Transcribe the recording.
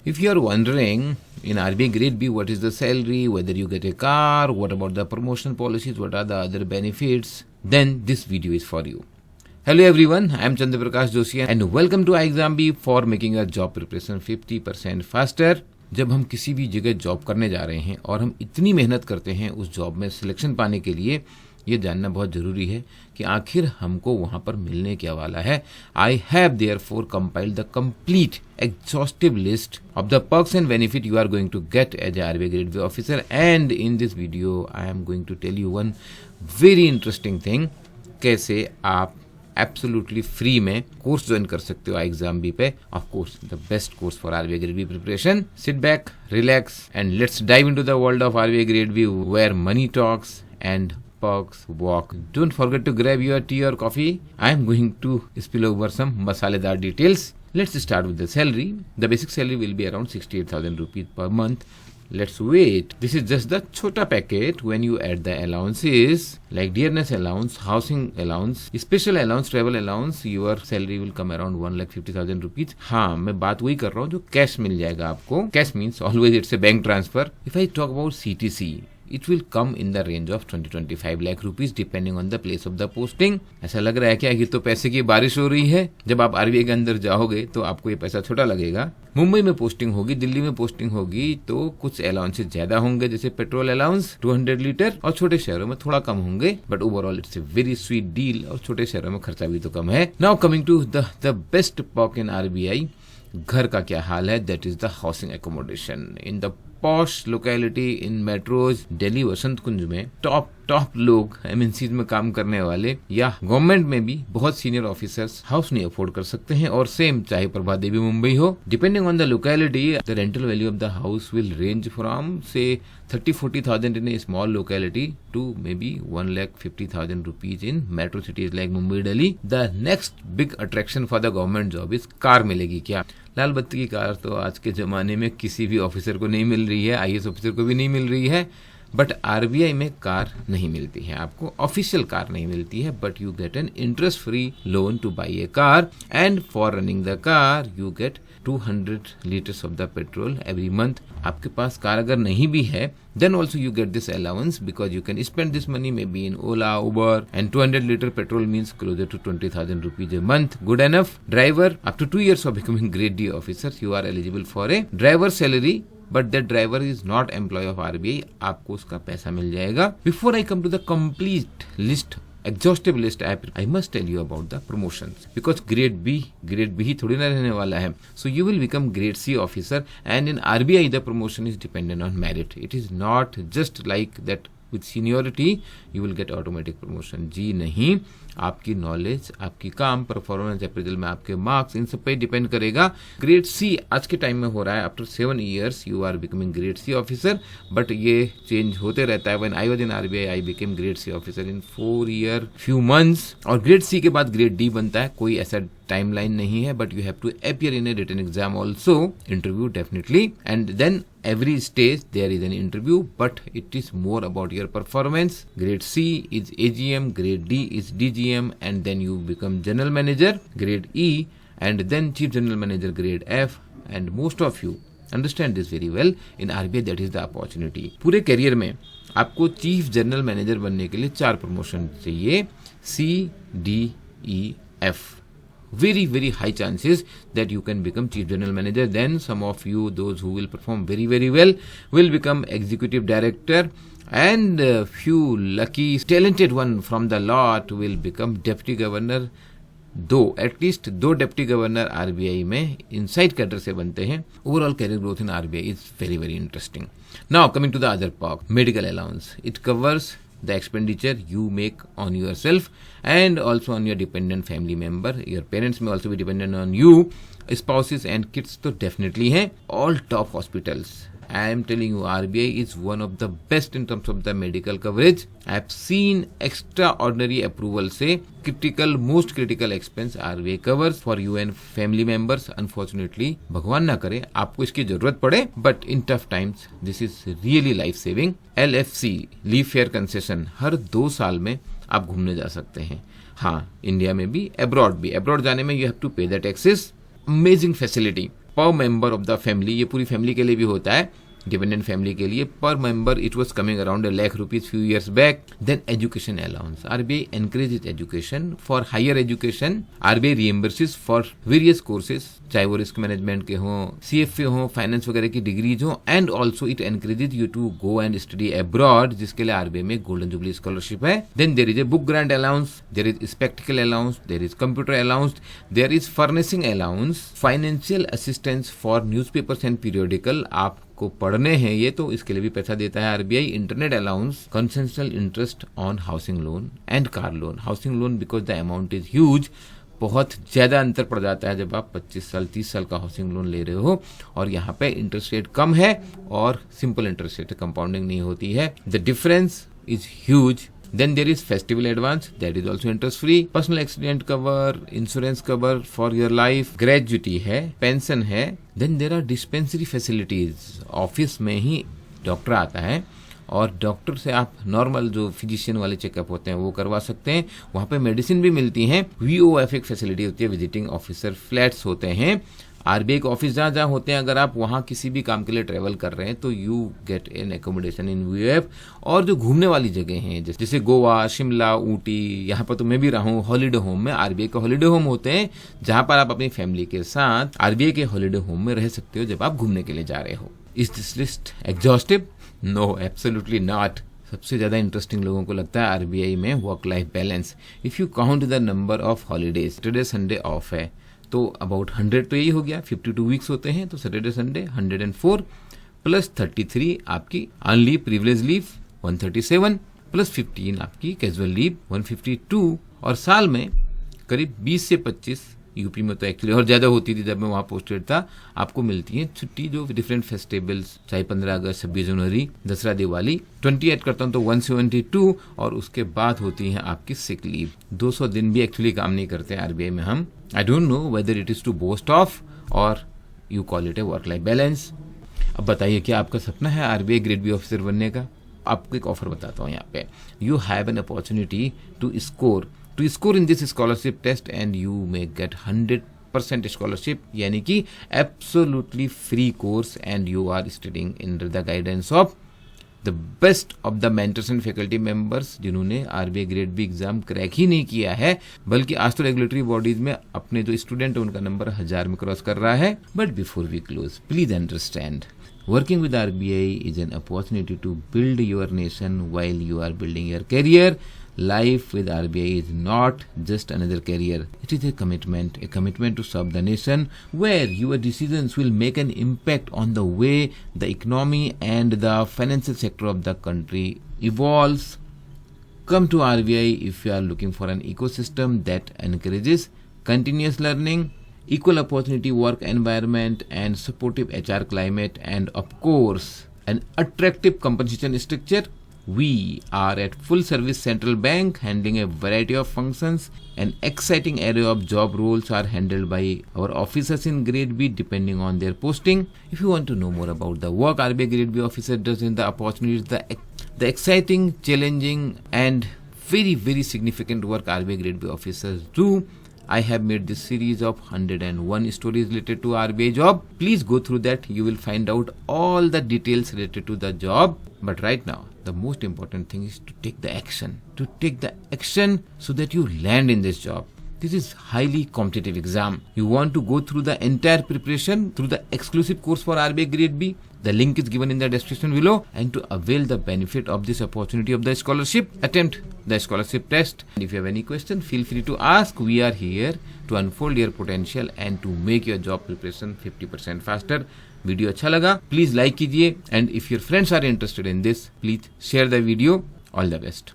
If you are wondering in RBI Grade B what is the salary, whether you get a car, what about the promotion policies, what are the other benefits, then this video is for you. Hello everyone, I am Chandra Prakash Joshi and welcome to iExamB for making your job preparation 50% faster. जब हम किसी भी जगह job करने जा रहे हैं और हम इतनी मेहनत करते हैं उस जॉब में सिलेक्शन पाने के लिए, ये जानना बहुत ज़रूरी है कि आखिर हमको वहाँ पर मिलने क्या वाला है. I have therefore compiled the complete exhaustive list of the perks and benefit you are going to get as a RBI Grade B officer, and in this video I am going to tell you one very interesting thing, कैसे आप absolutely free में course join कर सकते हो iExamB पे. Of course the best course for RBI Grade B preparation. Sit back, relax and let's dive into the world of RBI Grade B where money talks and perks walk. Don't forget to grab your tea or coffee. I am going to spill over some masaledar details. Let's start with the salary. The basic salary will be around 68,000 rupees per month. Let's wait. This is just the chota packet. When you add the allowances like dearness allowance, housing allowance, special allowance, travel allowance, your salary will come around 1,50,000 rupees. हाँ, मैं बात वही कर रहा हूँ जो cash मिल जाएगा आपको. Cash means always it's a bank transfer. If I talk about CTC, it will come in the range of 20-25 lakh rupees depending on the place of the posting. ऐसा लग रहा है क्या कि तो पैसे की बारिश हो रही है? जब आप आरबीआई के अंदर जाओगे तो आपको ये पैसा छोटा लगेगा. मुंबई में पोस्टिंग होगी, दिल्ली में पोस्टिंग होगी तो कुछ अलाउंसेस ज्यादा होंगे, जैसे पेट्रोल अलाउंस 200 लीटर, और छोटे शहरों में थोड़ा कम होंगे. But overall it's a very sweet deal और छोटे शहरों में खर्चा भी तो कम है. Now coming to the best perk in RBI. घर का क्या हाल है? That is the housing accommodation in the posh locality in metros. Delhi Vasant Kunj में टॉप लोग एमएनसीज में काम करने वाले या गवर्नमेंट में भी बहुत सीनियर ऑफिसर्स हाउस नहीं अफोर्ड कर सकते हैं. और सेम चाहे प्रभात देवी मुंबई हो, depending on the locality the rental value of the house will range from से 30-40,000 in a small locality to maybe 1,50,000 rupees in metro cities like Mumbai, Delhi. The next big attraction for the government job is car मिलेगी क्या? लाल बत्ती की car तो आज के जमाने में किसी भी ऑफिसर को नहीं मिल रही है, आईएएस ऑफिसर को भी नहीं मिल रही है. बट आरबीआई में कार नहीं मिलती है आपको, ऑफिशियल कार नहीं मिलती है. But you get an interest free loan two by A car and for running the car you get 200 liters of the petrol every month. आपके पास कार अगर नहीं भी है then also you get this allowance because you can spend this money maybe in Ola, Uber, and 200 liter petrol means closer to 20,000 rupees a month. Good enough. Driver, up to 2 years of becoming grade D officer you are eligible for a driver salary, but that driver is not employee of RBI. आपको उसका पैसा मिल जाएगा. Before I come to the complete list, exhaustive list, I must tell you about the promotions because grade B ही थोड़ी ना रहने वाला है. So you will become grade C officer and in RBI the promotion is dependent on merit. It is not just like that with seniority you will get automatic promotion. जी नहीं, आपकी knowledge, आपकी काम, performance appraisal में आपके marks, इन सब पे depend करेगा. Grade C आज के टाइम में हो रहा है. After 7 years you are becoming grade C officer, but ये चेंज होते रहता है. When I was in RBI I became grade C officer in 4 year few months. और ग्रेड सी के बाद ग्रेड डी बनता है. कोई ऐसा टाइमलाइन नहीं है, but you have to appear in a written exam also, interview definitely, and then every stage there is an interview, but it is more about your performance. Grade C is AGM, grade D is DGM, and then you become general manager, grade E, and then chief general manager, grade F. And most of you understand this very well. In RBI that is the opportunity. पूरे career में आपको chief general manager बनने के लिए 4 promotion चाहिए. C, D, E, F. Very high chances that you can become chief general manager. Then some of you, those who will perform very well, will become executive director, and few lucky talented one from the lot will become deputy governor. Though at least 2 deputy governor RBI में inside cadre से बनते हैं. Overall career growth in RBI is very interesting. Now coming to the other perk, medical allowance. It covers the expenditure you make on yourself and also on your dependent family member. Your parents may also be dependent on you. Spouses and kids तो definitely हैं. All top hospitals. I am telling you, RBI is one of the best in terms of the medical coverage. I have seen extraordinary approval से most critical expense RBI covers for you and family members. Unfortunately, भगवान ना करे आपको इसकी जरूरत पड़े, but in tough times this is really life saving. LFC leave fare concession हर 2 साल में आप घूमने जा सकते हैं. हाँ, इंडिया में भी, अब्रॉड भी. अब्रॉड जाने में यू हैव टू पे the taxes. Amazing facility. per member of the family, ये पूरी फैमिली के लिए भी होता है, डिपेंडेंट फैमिली के लिए, per member it was coming around ₹1,00,000 few years back. Then education allowance, RBI encourages education for higher education. RBI reimburses for various courses, चाहे वो रिस्क मैनेजमेंट के हों, सीएफए हो, फाइनेंस वगैरह की डिग्रीज हो, and also it encourages you to go and study abroad, जिसके लिए आरबीआई में गोल्डन जुबली स्कॉलरशिप है. Then there is a book grant allowance, there is spectacle allowance, there is computer allowance, there is furnishing allowance, financial assistance for newspapers and periodical, आपको पढ़ने हैं ये तो इसके लिए भी पैसा देता है RBI. Internet allowance, concessional interest on housing loan and car loan. Housing loan because the amount is huge, बहुत ज्यादा अंतर पड़ जाता है जब आप 25 साल 30 साल का हाउसिंग लोन ले रहे हो, और यहाँ पे इंटरेस्ट रेट कम है और सिंपल इंटरेस्ट रेट, कंपाउंडिंग नहीं होती है. The difference is huge. Then there is festival advance, that is also interest free. Personal accident cover, insurance cover for your life, gratuity है, pension है. Then there are dispensary facilities. Office में ही doctor आता है और doctor से आप normal जो physician वाले चेकअप होते हैं वो करवा सकते हैं. वहाँ पे मेडिसिन भी मिलती है. VOF एक फैसिलिटी होती है, विजिटिंग ऑफिसर फ्लैट्स होते हैं. आरबीआई के ऑफिस जहाँ जहाँ होते हैं, अगर आप वहाँ किसी भी काम के लिए ट्रेवल कर रहे हैं तो you get an accommodation in VOF. और जो घूमने वाली जगह हैं जैसे गोवा, शिमला, ऊटी, यहाँ पर तो मैं भी रहा हूँ, हॉलीडे होम में आरबीआई के हॉलीडे होम होते हैं जहाँ पर आप अपनी फैमिली के साथ आरबीआई के हॉलीडे होम में रह सकते हो जब आप घूमने के लिए जा रहे हो. Is this list exhaustive? No, absolutely not. सबसे ज्यादा इंटरेस्टिंग लोगों को लगता है आरबीआई में work life balance. If you count the number of holidays, Saturday Sunday off है तो अबाउट 100 तो यही हो गया. 52 वीक्स होते हैं तो सैटरडे संडे 104 प्लस 33 आपकी अनलीव प्रिविलेज लीव 137 प्लस 15 आपकी कैजुअल लीव 152. और साल में करीब 20 से 25, यूपी में तो एक्चुअली और ज्यादा होती थी जब मैं वहां पोस्टेड था, आपको मिलती है छुट्टी जो डिफरेंट फेस्टिवल्स, चाहे 15 अगस्त, 26 जनवरी, दसरा, दिवाली. 28 करता हूँ तो 172, और उसके बाद होती है आपकी सिक लीव. 200 दिन भी एक्चुअली काम नहीं करते आरबीआई में हम. I don't know whether it is to boast of और you call it a work life balance. अब बताइए, क्या आपका सपना है आरबीआई ग्रेड बी ऑफिसर बनने का? आपको एक ऑफर बताता हूँ यहाँ पे. You have an opportunity to score in this scholarship test and you may get 100% scholarship, यानी कि absolutely free course, and you are studying under the guidance of the best of the mentors and faculty members, जिन्होंने RBI grade B exam crack ही नहीं किया है, बल्कि आज तो रेगुलेटरी बॉडीज में अपने जो स्टूडेंट है उनका नंबर 1000 में क्रॉस कर रहा है. But before we close, please understand, working with RBI is an opportunity to build your nation while you are building your career. Life with RBI is not just another career. It is a commitment to serve the nation, where your decisions will make an impact on the way the economy and the financial sector of the country evolves. Come to RBI if you are looking for an ecosystem that encourages continuous learning, equal opportunity work environment, and supportive HR climate, and of course an attractive compensation structure. We are at full service central bank, handling a variety of functions. An exciting array of job roles are handled by our officers in grade B depending on their posting. If you want to know more about the work RBI grade B officer does in the opportunities, the exciting, challenging, and very significant work RBI grade B officers do, I have made this series of 101 stories related to RBI job. Please go through that. You will find out all the details related to the job. But right now, the most important thing is to take the action. To take the action so that you land in this job. This is highly competitive exam. You want to go through the entire preparation through the exclusive course for RBI Grade B. The link is given in the description below. And to avail the benefit of this opportunity of the scholarship, attempt the scholarship test. And if you have any question, feel free to ask. We are here to unfold your potential and to make your job preparation 50% faster. Video अच्छा लगा please like कीजिए, and if your friends are interested in this please share the video. All the best.